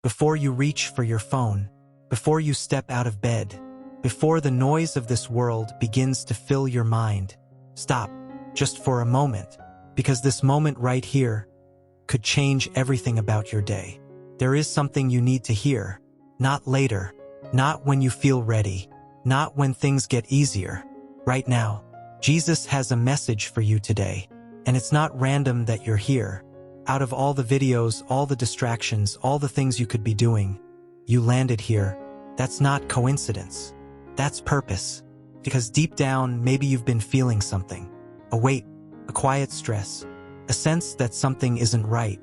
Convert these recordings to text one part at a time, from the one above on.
before you reach for your phone, before you step out of bed, before the noise of this world begins to fill your mind. Stop, just for a moment, because this moment right here could change everything about your day. There is something you need to hear, not later, not when you feel ready, not when things get easier. Right now, Jesus has a message for you today, and it's not random that you're here. Out of all the videos, all the distractions, all the things you could be doing, you landed here. That's not coincidence. That's purpose. Because deep down, maybe you've been feeling something. A weight, a quiet stress, a sense that something isn't right.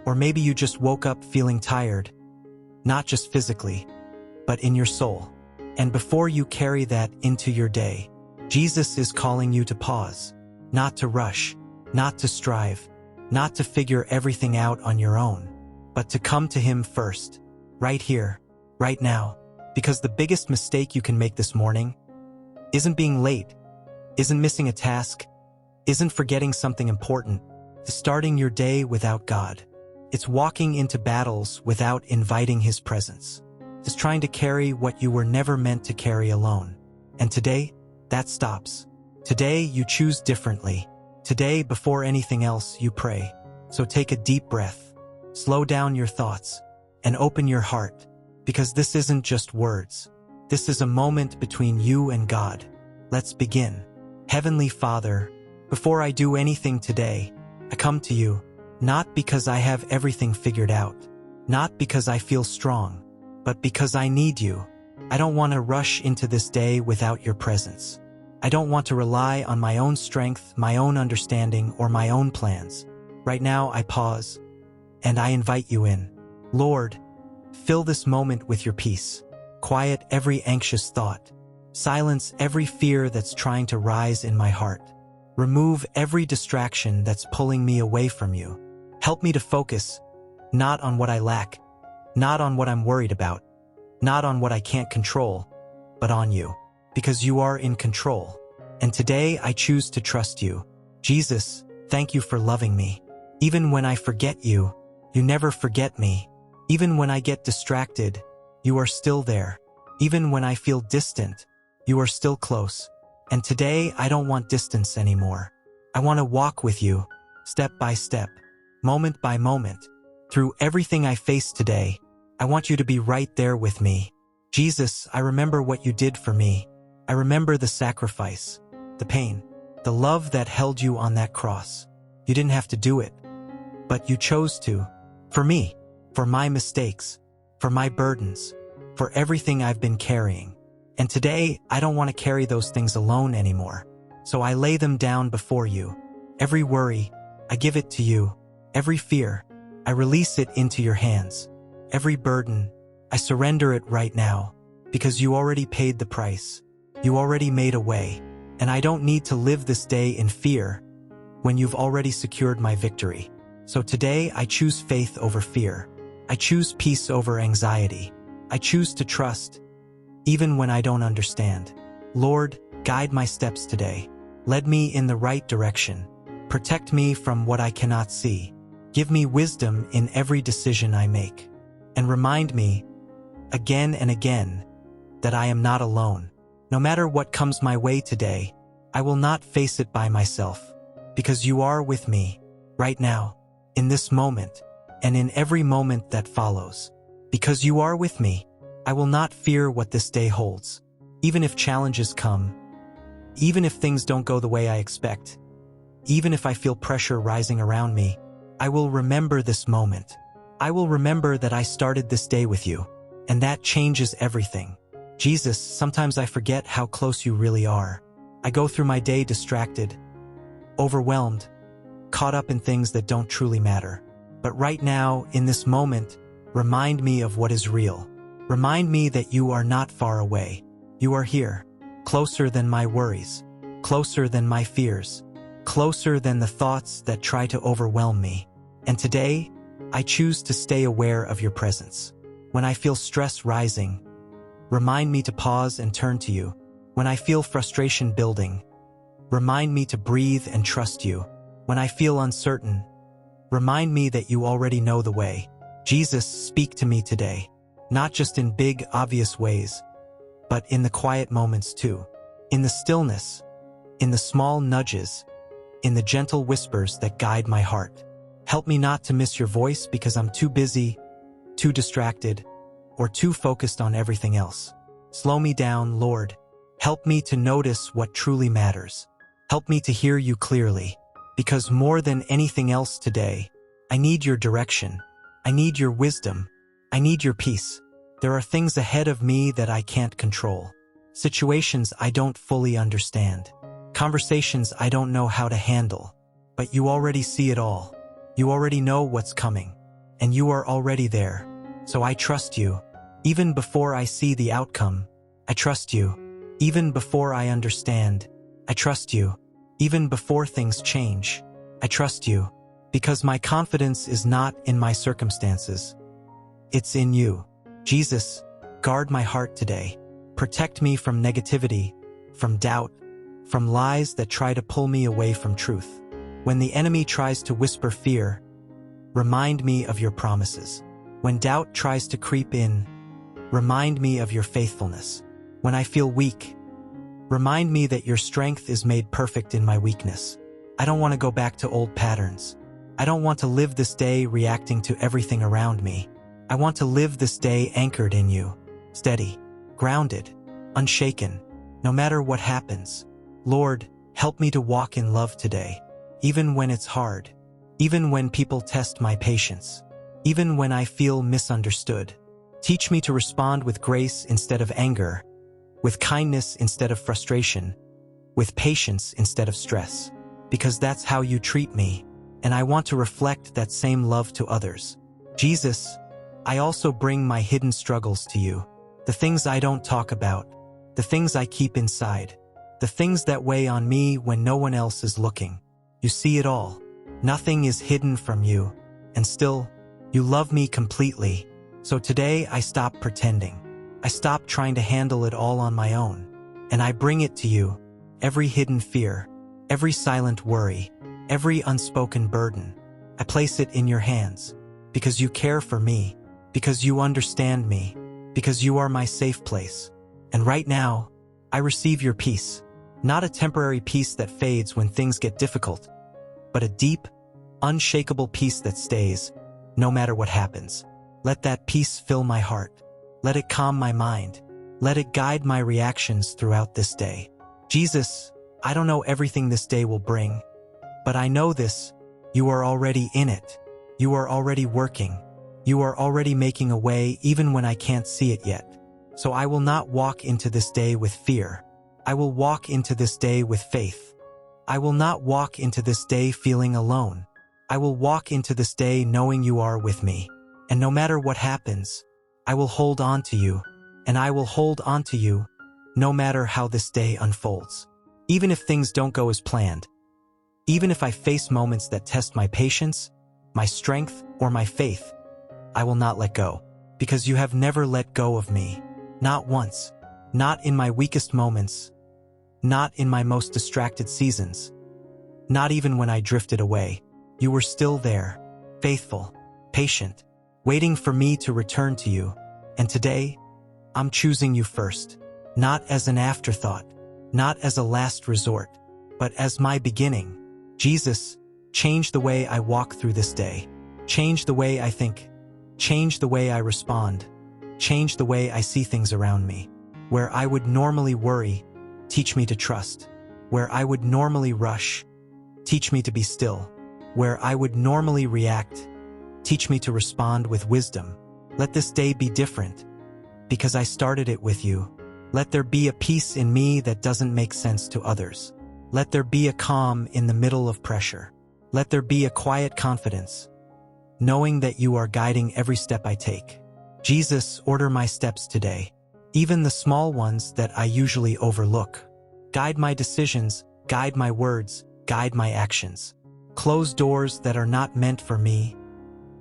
Or maybe you just woke up feeling tired, not just physically, but in your soul. And before you carry that into your day, Jesus is calling you to pause, not to rush, not to strive, not to figure everything out on your own, but to come to Him first, right here, right now. Because the biggest mistake you can make this morning isn't being late, isn't missing a task, isn't forgetting something important, it's starting your day without God. It's walking into battles without inviting His presence. It's trying to carry what you were never meant to carry alone. And today, that stops. Today, you choose differently. Today, before anything else, you pray. So take a deep breath, slow down your thoughts, and open your heart, because this isn't just words. This is a moment between you and God. Let's begin. Heavenly Father, before I do anything today, I come to you, not because I have everything figured out, not because I feel strong, but because I need you. I don't want to rush into this day without your presence. I don't want to rely on my own strength, my own understanding, or my own plans. Right now, I pause, and I invite you in. Lord, fill this moment with your peace. Quiet every anxious thought. Silence every fear that's trying to rise in my heart. Remove every distraction that's pulling me away from you. Help me to focus, not on what I lack, not on what I'm worried about, not on what I can't control, but on you. Because you are in control. And today I choose to trust you. Jesus, thank you for loving me. Even when I forget you, you never forget me. Even when I get distracted, you are still there. Even when I feel distant, you are still close. And today I don't want distance anymore. I want to walk with you, step by step, moment by moment. Through everything I face today, I want you to be right there with me. Jesus, I remember what you did for me. I remember the sacrifice, the pain, the love that held you on that cross. You didn't have to do it, but you chose to. For me, for my mistakes, for my burdens, for everything I've been carrying. And today, I don't want to carry those things alone anymore. So I lay them down before you. Every worry, I give it to you. Every fear, I release it into your hands. Every burden, I surrender it right now, because you already paid the price. You already made a way, and I don't need to live this day in fear when you've already secured my victory. So today, I choose faith over fear. I choose peace over anxiety. I choose to trust, even when I don't understand. Lord, guide my steps today. Lead me in the right direction. Protect me from what I cannot see. Give me wisdom in every decision I make. And remind me, again and again, that I am not alone. No matter what comes my way today, I will not face it by myself, because you are with me, right now, in this moment, and in every moment that follows. Because you are with me, I will not fear what this day holds. Even if challenges come, even if things don't go the way I expect, even if I feel pressure rising around me, I will remember this moment. I will remember that I started this day with you, and that changes everything. Jesus, sometimes I forget how close you really are. I go through my day distracted, overwhelmed, caught up in things that don't truly matter. But right now, in this moment, remind me of what is real. Remind me that you are not far away. You are here, closer than my worries, closer than my fears, closer than the thoughts that try to overwhelm me. And today, I choose to stay aware of your presence. When I feel stress rising, remind me to pause and turn to you. When I feel frustration building, remind me to breathe and trust you. When I feel uncertain, remind me that you already know the way. Jesus, speak to me today, not just in big, obvious ways, but in the quiet moments too, in the stillness, in the small nudges, in the gentle whispers that guide my heart. Help me not to miss your voice because I'm too busy, too distracted, or too focused on everything else. Slow me down, Lord. Help me to notice what truly matters. Help me to hear you clearly, because more than anything else today, I need your direction. I need your wisdom. I need your peace. There are things ahead of me that I can't control. Situations I don't fully understand. Conversations I don't know how to handle. But you already see it all. You already know what's coming. And you are already there. So I trust you. Even before I see the outcome, I trust you. Even before I understand, I trust you. Even before things change, I trust you. Because my confidence is not in my circumstances. It's in you. Jesus, guard my heart today. Protect me from negativity, from doubt, from lies that try to pull me away from truth. When the enemy tries to whisper fear, remind me of your promises. When doubt tries to creep in, remind me of your faithfulness. When I feel weak, remind me that your strength is made perfect in my weakness. I don't want to go back to old patterns. I don't want to live this day reacting to everything around me. I want to live this day anchored in you, steady, grounded, unshaken, no matter what happens. Lord, help me to walk in love today, even when it's hard, even when people test my patience, even when I feel misunderstood. Teach me to respond with grace instead of anger, with kindness instead of frustration, with patience instead of stress, because that's how you treat me, and I want to reflect that same love to others. Jesus, I also bring my hidden struggles to you, the things I don't talk about, the things I keep inside, the things that weigh on me when no one else is looking. You see it all. Nothing is hidden from you, and still, you love me completely. So today I stop pretending. I stop trying to handle it all on my own, and I bring it to you, every hidden fear, every silent worry, every unspoken burden. I place it in your hands, because you care for me, because you understand me, because you are my safe place. And right now, I receive your peace, not a temporary peace that fades when things get difficult, but a deep, unshakable peace that stays, no matter what happens. Let that peace fill my heart. Let it calm my mind. Let it guide my reactions throughout this day. Jesus, I don't know everything this day will bring, but I know this, you are already in it. You are already working. You are already making a way even when I can't see it yet. So I will not walk into this day with fear. I will walk into this day with faith. I will not walk into this day feeling alone. I will walk into this day knowing you are with me. And no matter what happens, I will hold on to you, and I will hold on to you no matter how this day unfolds. Even if things don't go as planned, even if I face moments that test my patience, my strength, or my faith, I will not let go, because you have never let go of me. Not once, not in my weakest moments, not in my most distracted seasons, not even when I drifted away. You were still there, faithful, patient, waiting for me to return to you. And today, I'm choosing you first, not as an afterthought, not as a last resort, but as my beginning. Jesus, change the way I walk through this day. Change the way I think. Change the way I respond. Change the way I see things around me. Where I would normally worry, teach me to trust. Where I would normally rush, teach me to be still. Where I would normally react, teach me to respond with wisdom. Let this day be different, because I started it with you. Let there be a peace in me that doesn't make sense to others. Let there be a calm in the middle of pressure. Let there be a quiet confidence, knowing that you are guiding every step I take. Jesus, order my steps today, even the small ones that I usually overlook. Guide my decisions, guide my words, guide my actions. Close doors that are not meant for me,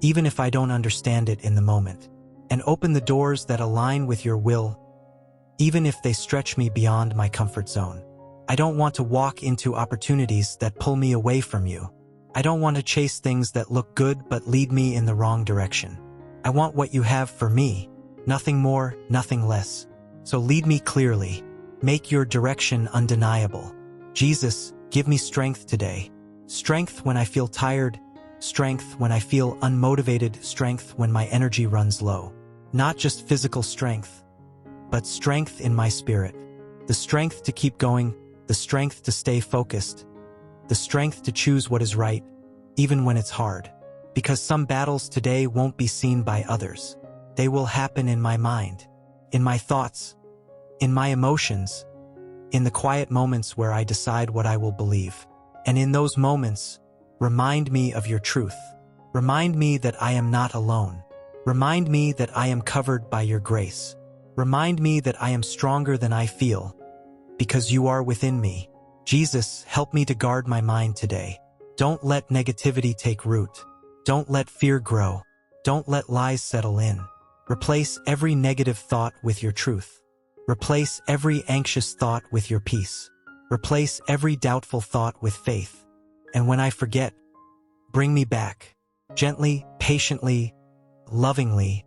even if I don't understand it in the moment. And open the doors that align with your will, even if they stretch me beyond my comfort zone. I don't want to walk into opportunities that pull me away from you. I don't want to chase things that look good but lead me in the wrong direction. I want what you have for me. Nothing more, nothing less. So lead me clearly. Make your direction undeniable. Jesus, give me strength today. Strength when I feel tired. Strength when I feel unmotivated. Strength when my energy runs low. Not just physical strength, but strength in my spirit. The strength to keep going. The strength to stay focused. The strength to choose what is right, even when it's hard. Because some battles today won't be seen by others. They will happen in my mind, in my thoughts, in my emotions, in the quiet moments where I decide what I will believe. And in those moments, remind me of your truth. Remind me that I am not alone. Remind me that I am covered by your grace. Remind me that I am stronger than I feel, because you are within me. Jesus, help me to guard my mind today. Don't let negativity take root. Don't let fear grow. Don't let lies settle in. Replace every negative thought with your truth. Replace every anxious thought with your peace. Replace every doubtful thought with faith. And when I forget, bring me back. Gently, patiently, lovingly,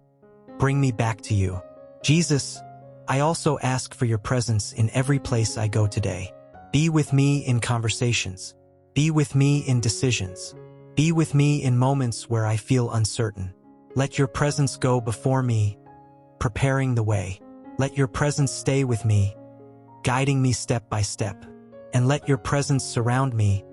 bring me back to you. Jesus, I also ask for your presence in every place I go today. Be with me in conversations. Be with me in decisions. Be with me in moments where I feel uncertain. Let your presence go before me, preparing the way. Let your presence stay with me, guiding me step by step. And let your presence surround me,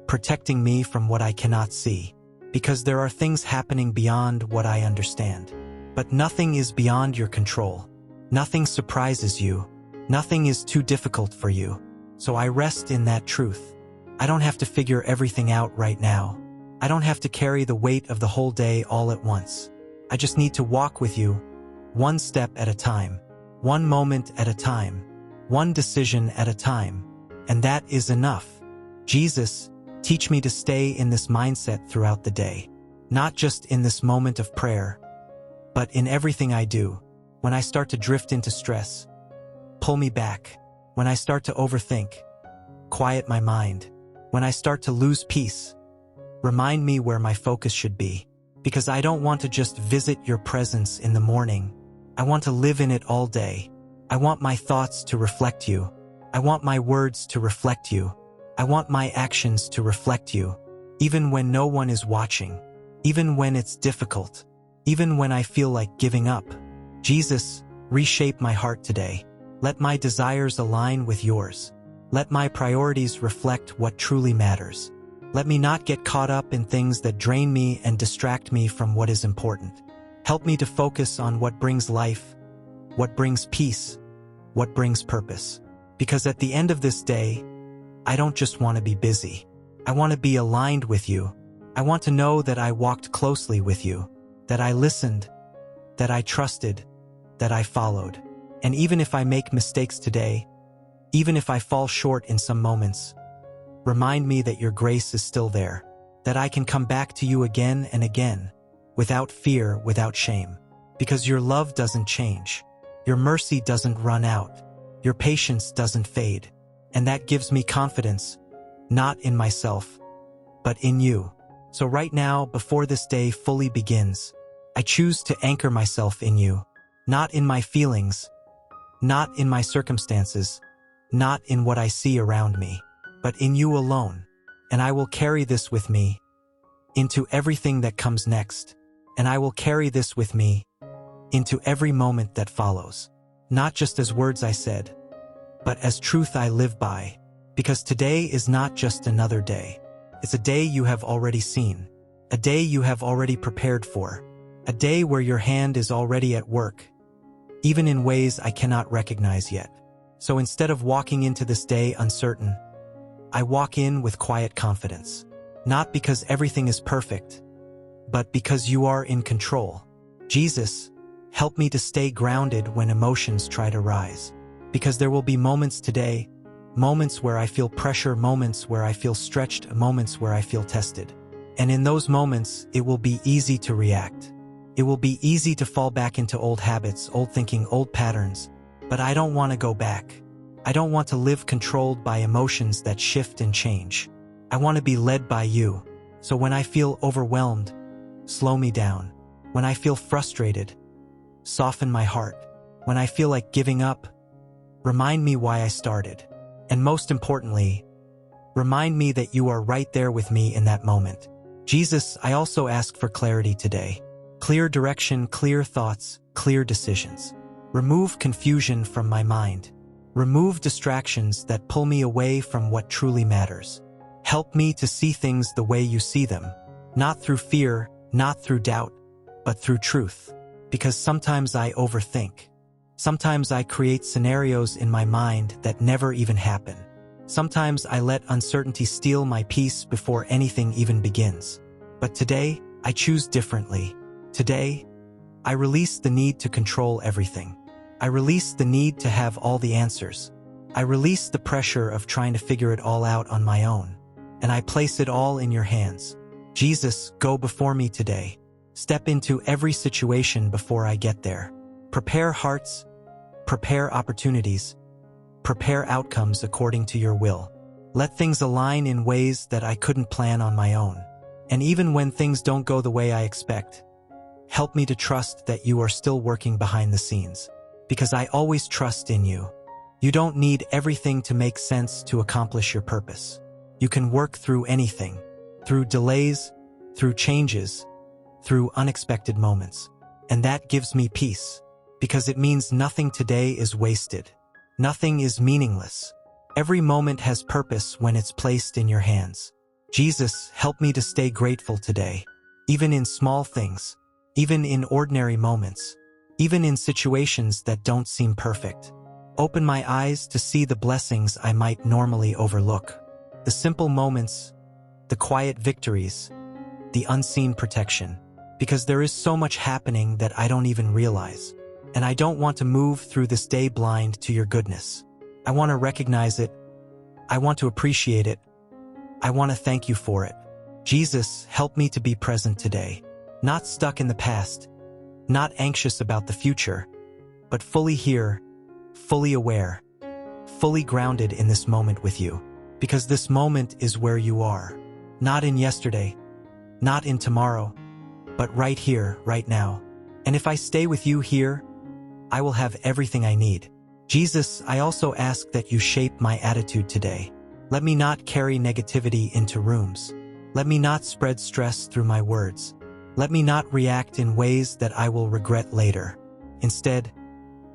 protecting me from what I cannot see. Because there are things happening beyond what I understand. But nothing is beyond your control. Nothing surprises you. Nothing is too difficult for you. So I rest in that truth. I don't have to figure everything out right now. I don't have to carry the weight of the whole day all at once. I just need to walk with you, one step at a time, one moment at a time, one decision at a time. And that is enough. Jesus, teach me to stay in this mindset throughout the day. Not just in this moment of prayer, but in everything I do. When I start to drift into stress, pull me back. When I start to overthink, quiet my mind. When I start to lose peace, remind me where my focus should be. Because I don't want to just visit your presence in the morning. I want to live in it all day. I want my thoughts to reflect you. I want my words to reflect you. I want my actions to reflect you. Even when no one is watching. Even when it's difficult. Even when I feel like giving up. Jesus, reshape my heart today. Let my desires align with yours. Let my priorities reflect what truly matters. Let me not get caught up in things that drain me and distract me from what is important. Help me to focus on what brings life, what brings peace, what brings purpose. Because at the end of this day, I don't just want to be busy. I want to be aligned with you. I want to know that I walked closely with you, that I listened, that I trusted, that I followed. And even if I make mistakes today, even if I fall short in some moments, remind me that your grace is still there, that I can come back to you again and again, without fear, without shame. Because your love doesn't change. Your mercy doesn't run out. Your patience doesn't fade. And that gives me confidence, not in myself, but in you. So right now, before this day fully begins, I choose to anchor myself in you, not in my feelings, not in my circumstances, not in what I see around me, but in you alone. And I will carry this with me into everything that comes next. And I will carry this with me into every moment that follows. Not just as words I said, but as truth I live by. Because today is not just another day. It's a day you have already seen. A day you have already prepared for. A day where your hand is already at work, even in ways I cannot recognize yet. So instead of walking into this day uncertain, I walk in with quiet confidence. Not because everything is perfect, but because you are in control. Jesus, help me to stay grounded when emotions try to rise. Because there will be moments today, moments where I feel pressure, moments where I feel stretched, moments where I feel tested. And in those moments, it will be easy to react. It will be easy to fall back into old habits, old thinking, old patterns. But I don't want to go back. I don't want to live controlled by emotions that shift and change. I want to be led by you. So when I feel overwhelmed, slow me down. When I feel frustrated, soften my heart. When I feel like giving up, remind me why I started. And most importantly, remind me that you are right there with me in that moment. Jesus, I also ask for clarity today. Clear direction, clear thoughts, clear decisions. Remove confusion from my mind. Remove distractions that pull me away from what truly matters. Help me to see things the way you see them, not through fear, not through doubt, but through truth. Because sometimes I overthink. Sometimes I create scenarios in my mind that never even happen. Sometimes I let uncertainty steal my peace before anything even begins. But today, I choose differently. Today, I release the need to control everything. I release the need to have all the answers. I release the pressure of trying to figure it all out on my own. And I place it all in your hands. Jesus, go before me today. Step into every situation before I get there. Prepare hearts, prepare opportunities, prepare outcomes according to your will. Let things align in ways that I couldn't plan on my own. And even when things don't go the way I expect, help me to trust that you are still working behind the scenes. Because I always trust in you. You don't need everything to make sense to accomplish your purpose. You can work through anything, through delays, through changes, through unexpected moments. And that gives me peace, because it means nothing today is wasted. Nothing is meaningless. Every moment has purpose when it's placed in your hands. Jesus, help me to stay grateful today, even in small things, even in ordinary moments, even in situations that don't seem perfect. Open my eyes to see the blessings I might normally overlook. The simple moments, the quiet victories, the unseen protection. Because there is so much happening that I don't even realize. And I don't want to move through this day blind to your goodness. I want to recognize it. I want to appreciate it. I want to thank you for it. Jesus, help me to be present today. Not stuck in the past. Not anxious about the future. But fully here, fully aware, fully grounded in this moment with you. Because this moment is where you are. Not in yesterday. Not in tomorrow. But right here, right now. And if I stay with you here, I will have everything I need. Jesus, I also ask that you shape my attitude today. Let me not carry negativity into rooms. Let me not spread stress through my words. Let me not react in ways that I will regret later. Instead,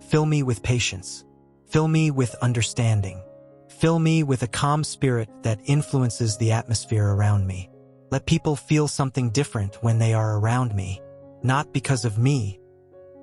fill me with patience. Fill me with understanding. Fill me with a calm spirit that influences the atmosphere around me. Let people feel something different when they are around me, not because of me,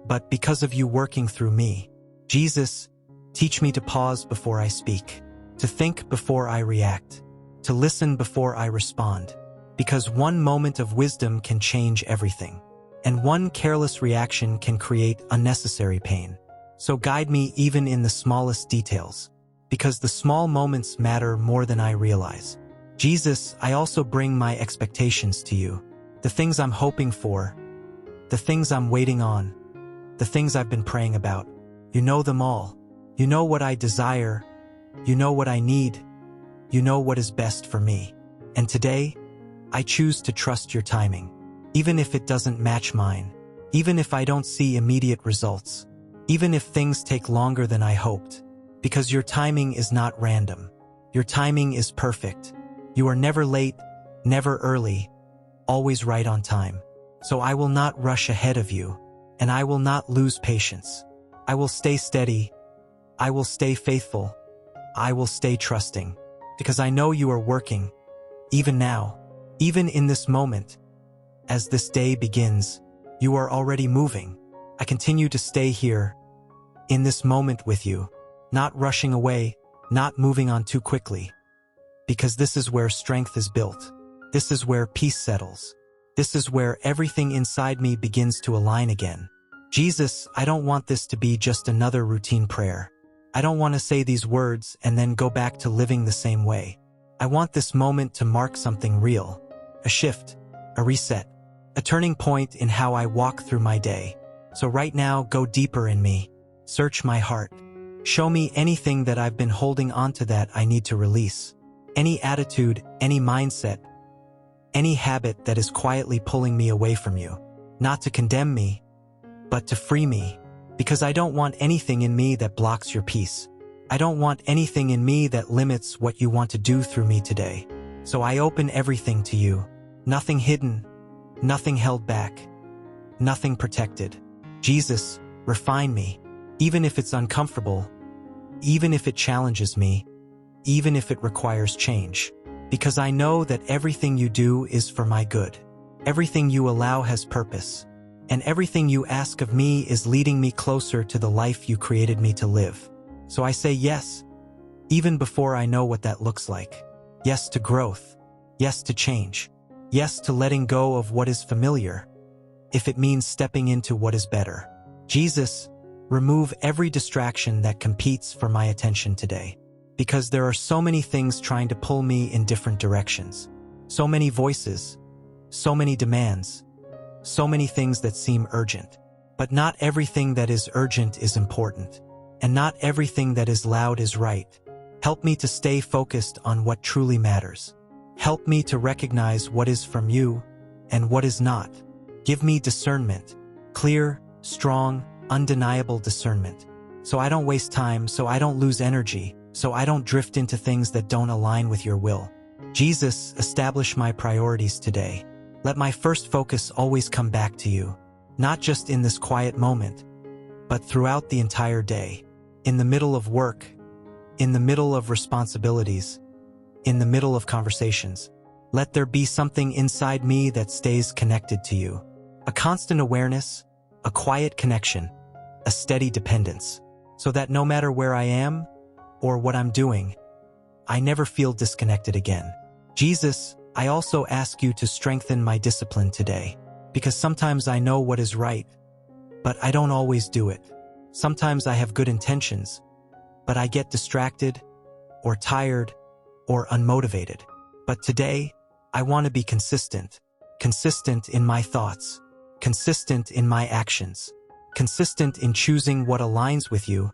but because of you working through me. Jesus, teach me to pause before I speak, to think before I react, to listen before I respond, because one moment of wisdom can change everything, and one careless reaction can create unnecessary pain. So guide me even in the smallest details, because the small moments matter more than I realize. Jesus, I also bring my expectations to you, the things I'm hoping for, the things I'm waiting on, the things I've been praying about. You know them all. You know what I desire. You know what I need. You know what is best for me. And today, I choose to trust your timing, even if it doesn't match mine, even if I don't see immediate results, even if things take longer than I hoped, because your timing is not random. Your timing is perfect. You are never late, never early, always right on time. So I will not rush ahead of you, and I will not lose patience. I will stay steady. I will stay faithful. I will stay trusting, because I know you are working, even now, even in this moment. As this day begins, you are already moving. I continue to stay here, in this moment with you, not rushing away, not moving on too quickly. Because this is where strength is built. This is where peace settles. This is where everything inside me begins to align again. Jesus, I don't want this to be just another routine prayer. I don't want to say these words and then go back to living the same way. I want this moment to mark something real. A shift, a reset, a turning point in how I walk through my day. So right now, go deeper in me. Search my heart. Show me anything that I've been holding onto that I need to release. Any attitude, any mindset, any habit that is quietly pulling me away from you. not to condemn me, but to free me, because I don't want anything in me that blocks your peace. I don't want anything in me that limits what you want to do through me today. So I open everything to you, nothing hidden, nothing held back, nothing protected. Jesus, refine me, even if it's uncomfortable, even if it challenges me, even if it requires change, because I know that everything you do is for my good. Everything you allow has purpose, and everything you ask of me is leading me closer to the life you created me to live. So I say yes, even before I know what that looks like. Yes to growth, yes to change, yes to letting go of what is familiar, if it means stepping into what is better. Jesus, remove every distraction that competes for my attention today, because there are so many things trying to pull me in different directions. So many voices, so many demands, so many things that seem urgent. But not everything that is urgent is important, and not everything that is loud is right. Help me to stay focused on what truly matters. Help me to recognize what is from you and what is not. Give me discernment, clear, strong, undeniable discernment, so I don't waste time, so I don't lose energy, so I don't drift into things that don't align with your will. Jesus, establish my priorities today. Let my first focus always come back to you, not just in this quiet moment, but throughout the entire day, in the middle of work, in the middle of responsibilities, in the middle of conversations. Let there be something inside me that stays connected to you. A constant awareness, a quiet connection, a steady dependence, so that no matter where I am or what I'm doing, I never feel disconnected again. Jesus, I also ask you to strengthen my discipline today, because sometimes I know what is right, but I don't always do it. Sometimes I have good intentions, but I get distracted, or tired, or unmotivated. But today, I want to be consistent in my thoughts, consistent in my actions, consistent in choosing what aligns with you,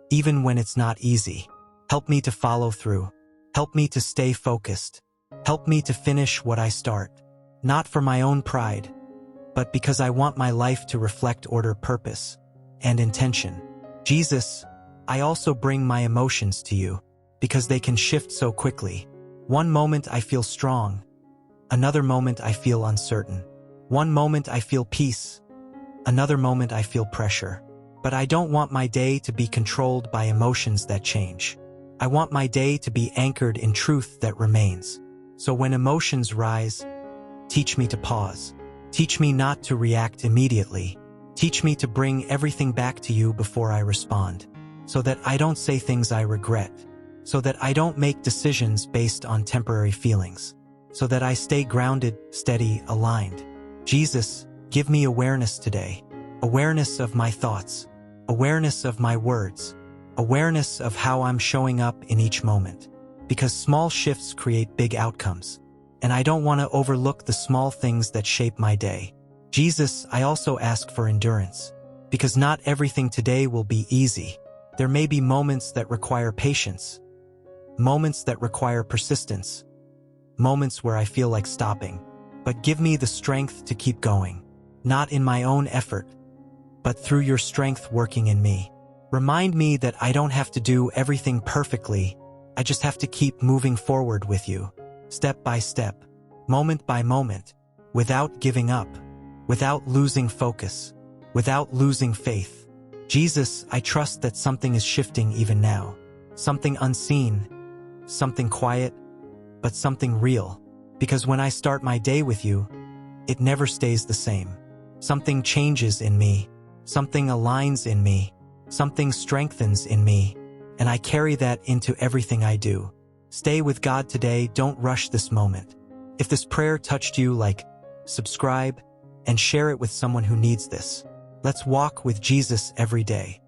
even when it's not easy. Help me to follow through. Help me to stay focused. Help me to finish what I start, not for my own pride, but because I want my life to reflect order, purpose, and intention. Jesus, I also bring my emotions to you, because they can shift so quickly. One moment I feel strong, another moment I feel uncertain. One moment I feel peace, another moment I feel pressure. But I don't want my day to be controlled by emotions that change. I want my day to be anchored in truth that remains. So when emotions rise, teach me to pause. Teach me not to react immediately. Teach me to bring everything back to you before I respond, so that I don't say things I regret, so that I don't make decisions based on temporary feelings, so that I stay grounded, steady, aligned. Jesus, give me awareness today, awareness of my thoughts, awareness of my words, awareness of how I'm showing up in each moment, because small shifts create big outcomes, and I don't want to overlook the small things that shape my day. Jesus, I also ask for endurance, because not everything today will be easy. There may be moments that require patience, moments that require persistence, moments where I feel like stopping. But give me the strength to keep going, not in my own effort, but through your strength working in me. Remind me that I don't have to do everything perfectly. I just have to keep moving forward with you, step by step, moment by moment, without giving up, without losing focus, without losing faith. Jesus, I trust that something is shifting even now, something unseen, something quiet, but something real. Because when I start my day with you, it never stays the same. Something changes in me, something aligns in me, something strengthens in me, and I carry that into everything I do. Stay with God today, don't rush this moment. If this prayer touched you, subscribe, and share it with someone who needs this. Let's walk with Jesus every day.